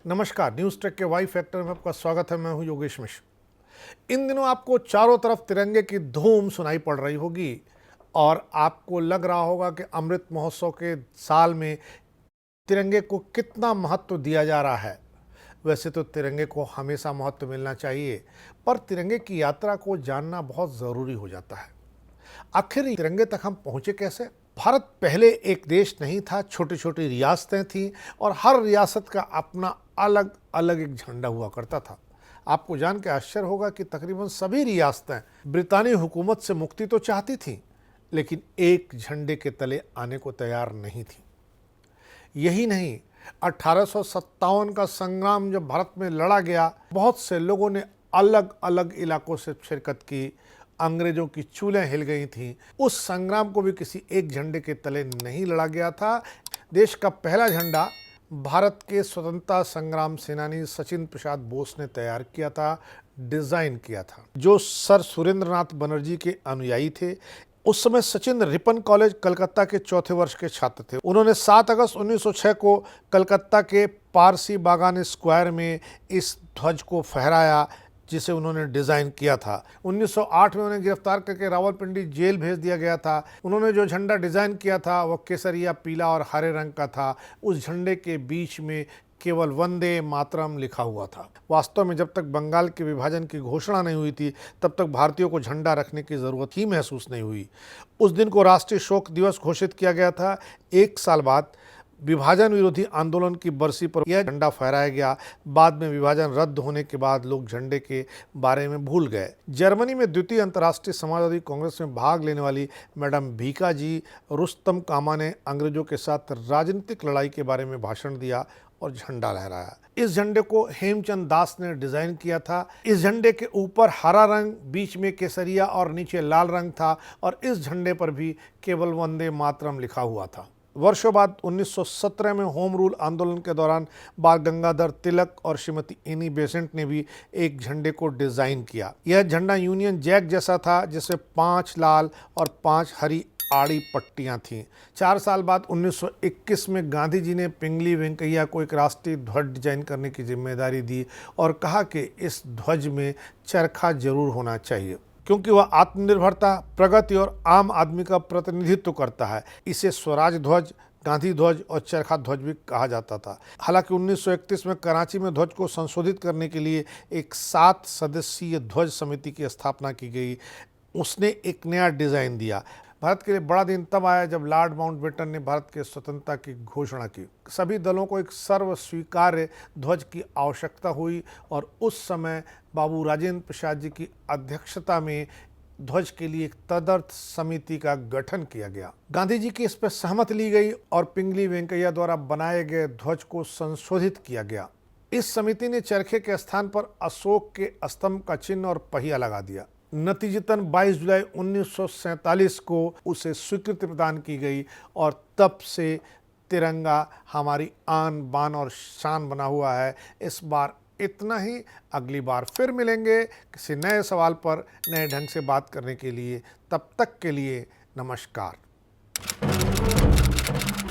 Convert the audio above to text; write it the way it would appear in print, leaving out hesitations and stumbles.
नमस्कार, news take के Y factor में आपका स्वागत है। मैं हूं योगेश मिश्र। इन दिनों आपको चारों तरफ तिरंगे की धूम सुनाई पड़ रही होगी और आपको लग रहा होगा कि अमृत महोत्सव के साल में तिरंगे को कितना महत्व दिया जा रहा है। वैसे तो तिरंगे को हमेशा महत्व मिलना चाहिए, पर तिरंगे की यात्रा को जानना बहुत ज़रूरी हो जाता है। आखिर तिरंगे तक हम पहुँचे कैसे? भारत पहले एक देश नहीं था, छोटी छोटी रियासतें थीं और हर रियासत का अपना अलग अलग एक झंडा हुआ करता था। आपको जान के आश्चर्य होगा कि तकरीबन सभी रियासतें ब्रितानी हुकूमत से मुक्ति तो चाहती थीं, लेकिन एक झंडे के तले आने को तैयार नहीं थीं। यही नहीं, 1857 का संग्राम जब भारत में लड़ा गया, बहुत से लोगों ने अलग अलग इलाकों से शिरकत की। अंग्रेजों की चूलें हिल गई थीं। उस संग्राम को भी किसी एक झंडे के तले नहीं लड़ा गया था। देश का पहला झंडा भारत के स्वतंत्रता संग्राम सेनानी सचिन प्रसाद बोस ने तैयार किया था, डिज़ाइन किया था, जो सर सुरेंद्रनाथ बनर्जी के अनुयायी थे। उस समय सचिन रिपन कॉलेज कलकत्ता के चौथे वर्ष के छात्र थे। उन्होंने 7 अगस्त 1906 को कलकत्ता के पारसी बागान स्क्वायर में इस ध्वज को फहराया, जिसे उन्होंने डिज़ाइन किया था। 1908 में उन्हें गिरफ्तार करके रावलपिंडी जेल भेज दिया गया था। उन्होंने जो झंडा डिज़ाइन किया था वह केसरिया, पीला और हरे रंग का था। उस झंडे के बीच में केवल वंदे मातरम लिखा हुआ था। वास्तव में जब तक बंगाल के विभाजन की घोषणा नहीं हुई थी, तब तक भारतीयों को झंडा रखने की ज़रूरत ही महसूस नहीं हुई। उस दिन को राष्ट्रीय शोक दिवस घोषित किया गया था। 1 साल बाद विभाजन विरोधी आंदोलन की बरसी पर यह झंडा फहराया गया। बाद में विभाजन रद्द होने के बाद लोग झंडे के बारे में भूल गए। जर्मनी में द्वितीय अंतर्राष्ट्रीय समाजवादी कांग्रेस में भाग लेने वाली मैडम भीकाजी रुस्तम कामा ने अंग्रेजों के साथ राजनीतिक लड़ाई के बारे में भाषण दिया और झंडा लहराया। इस झंडे को हेमचंद दास ने डिज़ाइन किया था। इस झंडे के ऊपर हरा रंग, बीच में केसरिया और नीचे लाल रंग था और इस झंडे पर भी केवल वंदे मातरम लिखा हुआ था। वर्षों बाद 1917 में होम रूल आंदोलन के दौरान बाल गंगाधर तिलक और श्रीमती एनी बेसेंट ने भी एक झंडे को डिज़ाइन किया। यह झंडा यूनियन जैक जैसा था, जिसमें 5 लाल और 5 हरी आड़ी पट्टियां थीं। 4 साल बाद 1921 में गांधी जी ने पिंगली वेंकैया को एक राष्ट्रीय ध्वज डिजाइन करने की जिम्मेदारी दी और कहा कि इस ध्वज में चरखा जरूर होना चाहिए, क्योंकि वह आत्मनिर्भरता, प्रगति और आम आदमी का प्रतिनिधित्व करता है। इसे स्वराज ध्वज, गांधी ध्वज और चरखा ध्वज भी कहा जाता था। हालांकि 1931 में कराची में ध्वज को संशोधित करने के लिए एक 7 सदस्यीय ध्वज समिति की स्थापना की गई। उसने एक नया डिज़ाइन दिया। भारत के लिए बड़ा दिन तब आया जब लॉर्ड माउंटबेटन ने भारत के स्वतंत्रता की घोषणा की। सभी दलों को एक सर्व स्वीकार्य ध्वज की आवश्यकता हुई और उस समय बाबू राजेंद्र प्रसाद जी की अध्यक्षता में ध्वज के लिए एक तदर्थ समिति का गठन किया गया। गांधी जी की इस पर सहमति ली गई और पिंगली वेंकैया द्वारा बनाए गए ध्वज को संशोधित किया गया। इस समिति ने चरखे के स्थान पर अशोक के स्तंभ का चिन्ह और पहिया लगा दिया। नतीजतन 22 जुलाई 1947 को उसे स्वीकृति प्रदान की गई और तब से तिरंगा हमारी आन बान और शान बना हुआ है। इस बार इतना ही। अगली बार फिर मिलेंगे किसी नए सवाल पर नए ढंग से बात करने के लिए। तब तक के लिए नमस्कार।